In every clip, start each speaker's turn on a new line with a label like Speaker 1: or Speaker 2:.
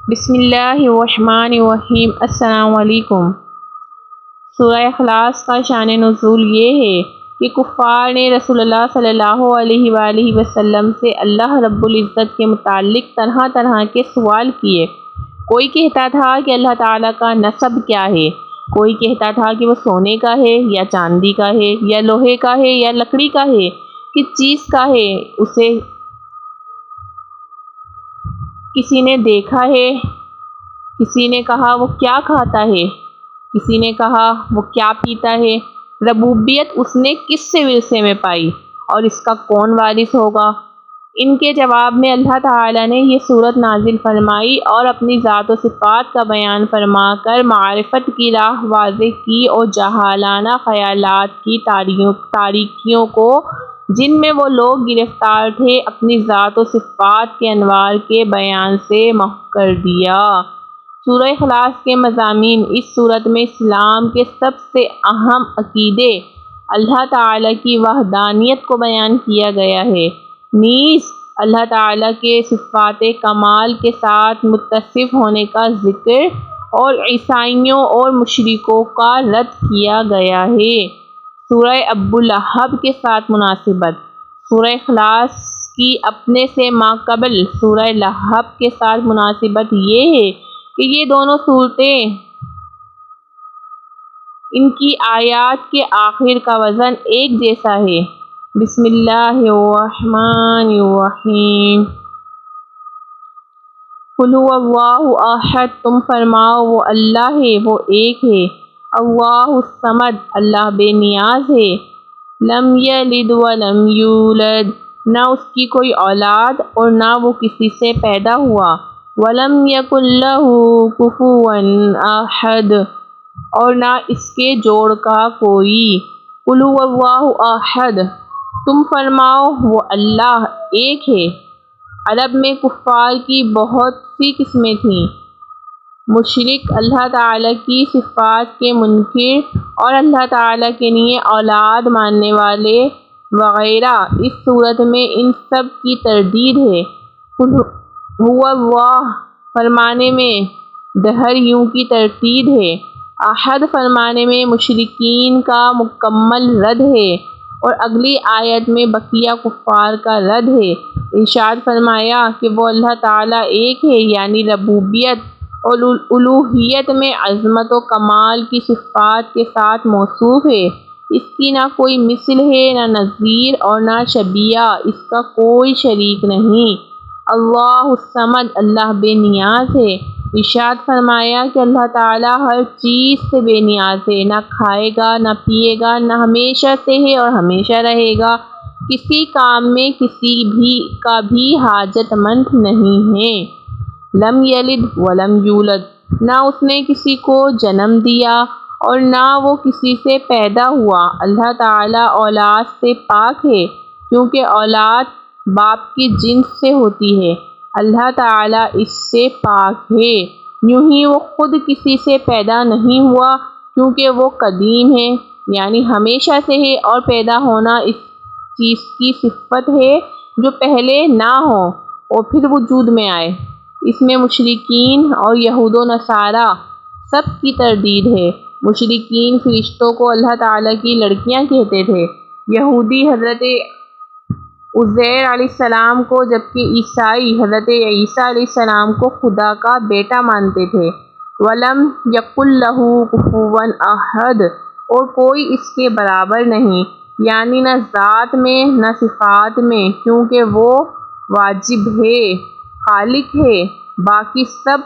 Speaker 1: بسم اللہ الرحمن الرحیم۔ السلام علیکم۔ سورہ اخلاص کا شان نزول یہ ہے کہ کفار نے رسول اللہ صلی اللہ علیہ وآلہ وسلم سے اللہ رب العزت کے متعلق طرح طرح کے سوال کیے۔ کوئی کہتا تھا کہ اللہ تعالیٰ کا نسب کیا ہے، کوئی کہتا تھا کہ وہ سونے کا ہے یا چاندی کا ہے یا لوہے کا ہے یا لکڑی کا ہے، کس چیز کا ہے، اسے کسی نے دیکھا ہے، کسی نے کہا وہ کیا کھاتا ہے، کسی نے کہا وہ کیا پیتا ہے، ربوبیت اس نے کس سے ورثے میں پائی اور اس کا کون وارث ہوگا۔ ان کے جواب میں اللہ تعالیٰ نے یہ صورت نازل فرمائی اور اپنی ذات و صفات کا بیان فرما کر معرفت کی راہ واضح کی اور جاہلانہ خیالات کی تاریکیوں کو جن میں وہ لوگ گرفتار تھے اپنی ذات و صفات کے انوار کے بیان سے محو کر دیا۔ سورہ اخلاص کے مضامین۔ اس صورت میں اسلام کے سب سے اہم عقیدے اللہ تعالیٰ کی وحدانیت کو بیان کیا گیا ہے، نیز اللہ تعالیٰ کے صفات کمال کے ساتھ متصف ہونے کا ذکر اور عیسائیوں اور مشرکوں کا رد کیا گیا ہے۔ سورہ ابو لہب کے ساتھ مناسبت۔ سورہ اخلاص کی اپنے سے ماقبل سورہ لہب کے ساتھ مناسبت یہ ہے کہ یہ دونوں صورتیں ان کی آیات کے آخر کا وزن ایک جیسا ہے۔ بسم اللہ الرحمن الرحیم۔ قل هو اللہ احد، تم فرماؤ وہ اللہ ہے، وہ ایک ہے۔ اللہ الصمد، اللہ بے نیاز ہے۔ لم یلد ولم یولد، نہ اس کی کوئی اولاد اور نہ وہ کسی سے پیدا ہوا۔ ولم یکن لہ کفوا احد، اور نہ اس کے جوڑ کا کوئی۔ قل هو اللہ احد، تم فرماؤ وہ اللہ ایک ہے۔ عرب میں کفار کی بہت سی قسمیں تھیں، مشرک، اللہ تعالیٰ کی صفات کے منکر اور اللہ تعالیٰ کے لیے اولاد ماننے والے وغیرہ۔ اس صورت میں ان سب کی تردید ہے۔ قل هو اللہ فرمانے میں دہر یوں کی تردید ہے، احد فرمانے میں مشرکین کا مکمل رد ہے، اور اگلی آیت میں بقیہ کفار کا رد ہے۔ ارشاد فرمایا کہ وہ اللہ تعالیٰ ایک ہے، یعنی ربوبیت اور الوہیت میں عظمت و کمال کی صفات کے ساتھ موصوف ہے۔ اس کی نہ کوئی مثل ہے، نہ نظیر اور نہ شبیہ، اس کا کوئی شریک نہیں۔ اللہ الصمد، اللہ بے نیاز ہے۔ ارشاد فرمایا کہ اللہ تعالیٰ ہر چیز سے بے نیاز ہے، نہ کھائے گا نہ پیے گا، نہ ہمیشہ سے ہے اور ہمیشہ رہے گا، کسی کام میں کسی کا بھی حاجت مند نہیں ہے۔ لم یلد ولم یولد، نہ اس نے کسی کو جنم دیا اور نہ وہ کسی سے پیدا ہوا۔ اللہ تعالیٰ اولاد سے پاک ہے، کیونکہ اولاد باپ کی جنس سے ہوتی ہے۔ اللہ تعالیٰ اس سے پاک ہے، یوں ہی وہ خود کسی سے پیدا نہیں ہوا، کیونکہ وہ قدیم ہے، یعنی ہمیشہ سے ہے، اور پیدا ہونا اس چیز کی صفت ہے جو پہلے نہ ہو اور پھر وجود میں آئے۔ اس میں مشرکین اور یہود و نصارہ سب کی تردید ہے۔ مشرکین فرشتوں کو اللہ تعالیٰ کی لڑکیاں کہتے تھے، یہودی حضرت عزیر علیہ السلام کو، جبکہ عیسائی حضرت عیسیٰ علیہ السلام کو خدا کا بیٹا مانتے تھے۔ ولم یکن لہ کفوا احد، اور کوئی اس کے برابر نہیں، یعنی نہ ذات میں نہ صفات میں، کیونکہ وہ واجب ہے، خالق ہے، باقی سب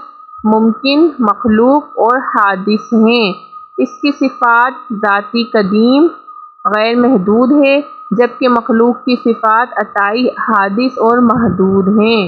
Speaker 1: ممکن، مخلوق اور حادث ہیں۔ اس کی صفات ذاتی قدیم غیر محدود ہے، جبکہ مخلوق کی صفات عطائی حادث اور محدود ہیں۔